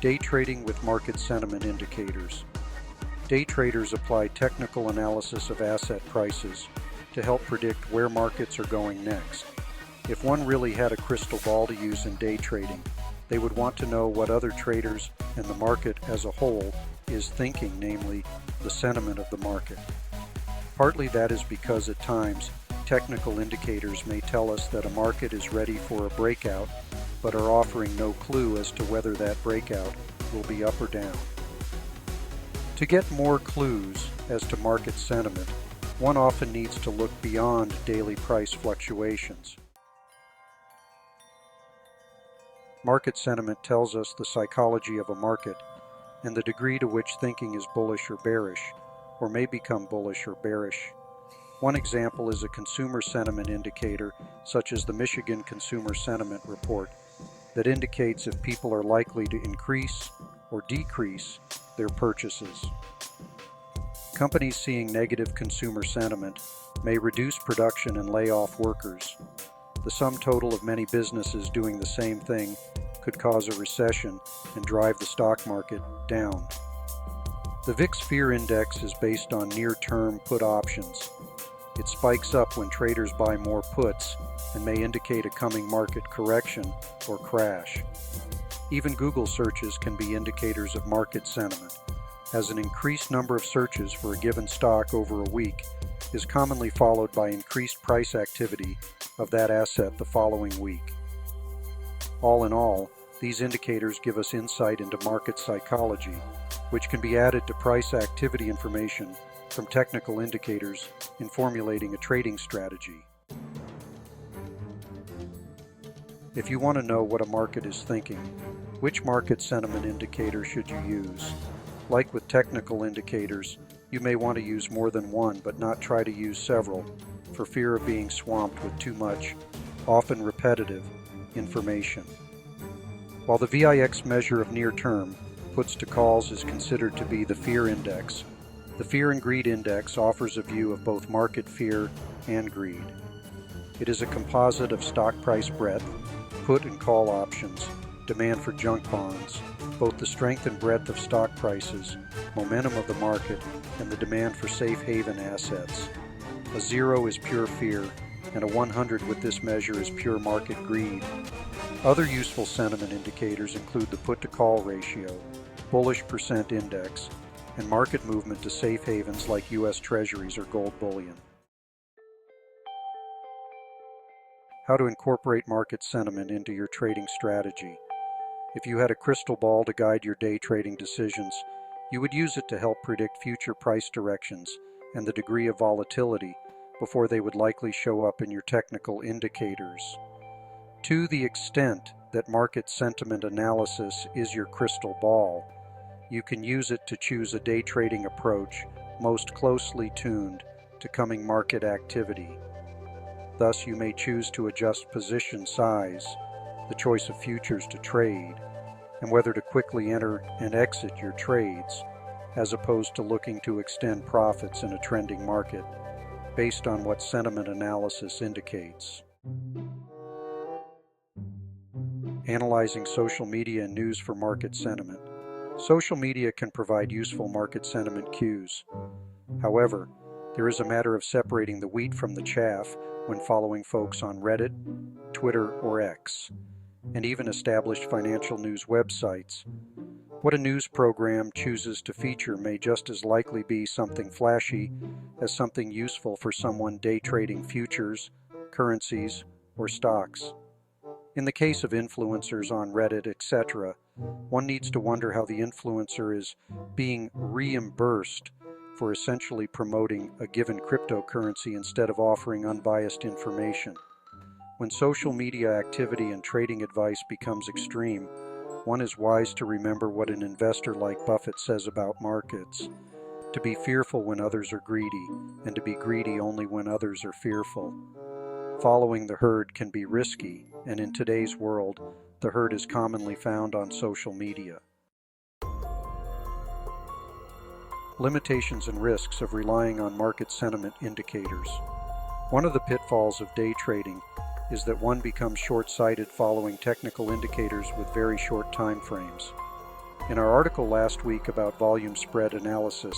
Day trading with market sentiment indicators. Day traders apply technical analysis of asset prices to help predict where markets are going next. If one really had a crystal ball to use in day trading, they would want to know what other traders and the market as a whole is thinking, namely the sentiment of the market. Partly that is because at times technical indicators may tell us that a market is ready for a breakout, but are offering no clue as to whether that breakout will be up or down. To get more clues as to market sentiment, one often needs to look beyond daily price fluctuations. Market sentiment tells us the psychology of a market and the degree to which thinking is bullish or bearish, or may become bullish or bearish. One example is a consumer sentiment indicator, such as the Michigan Consumer Sentiment Report, that indicates if people are likely to increase or decrease their purchases. Companies seeing negative consumer sentiment may reduce production and lay off workers. The sum total of many businesses doing the same thing could cause a recession and drive the stock market down. The VIX Fear Index is based on near-term put options. It spikes up when traders buy more puts and may indicate a coming market correction or crash. Even Google searches can be indicators of market sentiment, as an increased number of searches for a given stock over a week is commonly followed by increased price activity of that asset the following week. All in all, these indicators give us insight into market psychology, which can be added to price activity information from technical indicators in formulating a trading strategy. If you want to know what a market is thinking, which market sentiment indicator should you use? Like with technical indicators, you may want to use more than one but not try to use several for fear of being swamped with too much, often repetitive, information. While the VIX measure of near-term puts to calls is considered to be the fear index, the Fear and Greed Index offers a view of both market fear and greed. It is a composite of stock price breadth, put and call options, demand for junk bonds, both the strength and breadth of stock prices, momentum of the market, and the demand for safe haven assets. A 0 is pure fear, and a 100 with this measure is pure market greed. Other useful sentiment indicators include the put-to-call ratio, bullish percent index, and market movement to safe havens like U.S. Treasuries or gold bullion. How to incorporate market sentiment into your trading strategy. If you had a crystal ball to guide your day trading decisions, you would use it to help predict future price directions and the degree of volatility before they would likely show up in your technical indicators. To the extent that market sentiment analysis is your crystal ball, you can use it to choose a day trading approach most closely tuned to coming market activity. Thus, you may choose to adjust position size, the choice of futures to trade, and whether to quickly enter and exit your trades, as opposed to looking to extend profits in a trending market, based on what sentiment analysis indicates. Analyzing social media and news for market sentiment. Social media can provide useful market sentiment cues. However, there is a matter of separating the wheat from the chaff when following folks on Reddit, Twitter, or X, and even established financial news websites. What a news program chooses to feature may just as likely be something flashy as something useful for someone day trading futures, currencies, or stocks. In the case of influencers on Reddit, etc., one needs to wonder how the influencer is being reimbursed for essentially promoting a given cryptocurrency instead of offering unbiased information. When social media activity and trading advice becomes extreme, one is wise to remember what an investor like Buffett says about markets: to be fearful when others are greedy, and to be greedy only when others are fearful. Following the herd can be risky, and in today's world, the herd is commonly found on social media. Limitations and risks of relying on market sentiment indicators. One of the pitfalls of day trading is that one becomes short-sighted following technical indicators with very short time frames. In our article last week about volume spread analysis,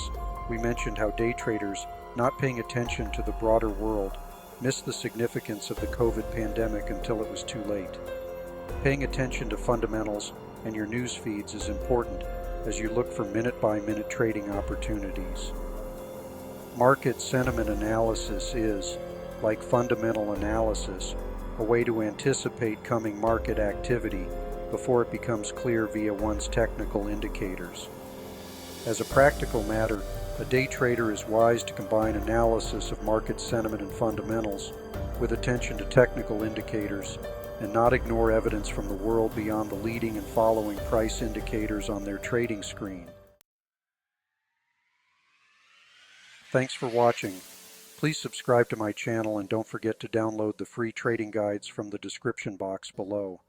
we mentioned how day traders, not paying attention to the broader world, missed the significance of the COVID pandemic until it was too late. Paying attention to fundamentals and your news feeds is important as you look for minute-by-minute trading opportunities. Market sentiment analysis is, like fundamental analysis, a way to anticipate coming market activity before it becomes clear via one's technical indicators. As a practical matter, a day trader is wise to combine analysis of market sentiment and fundamentals with attention to technical indicators and not ignore evidence from the world beyond the leading and following price indicators on their trading screen. Thanks for watching. Please subscribe to my channel and don't forget to download the free trading guides from the description box below.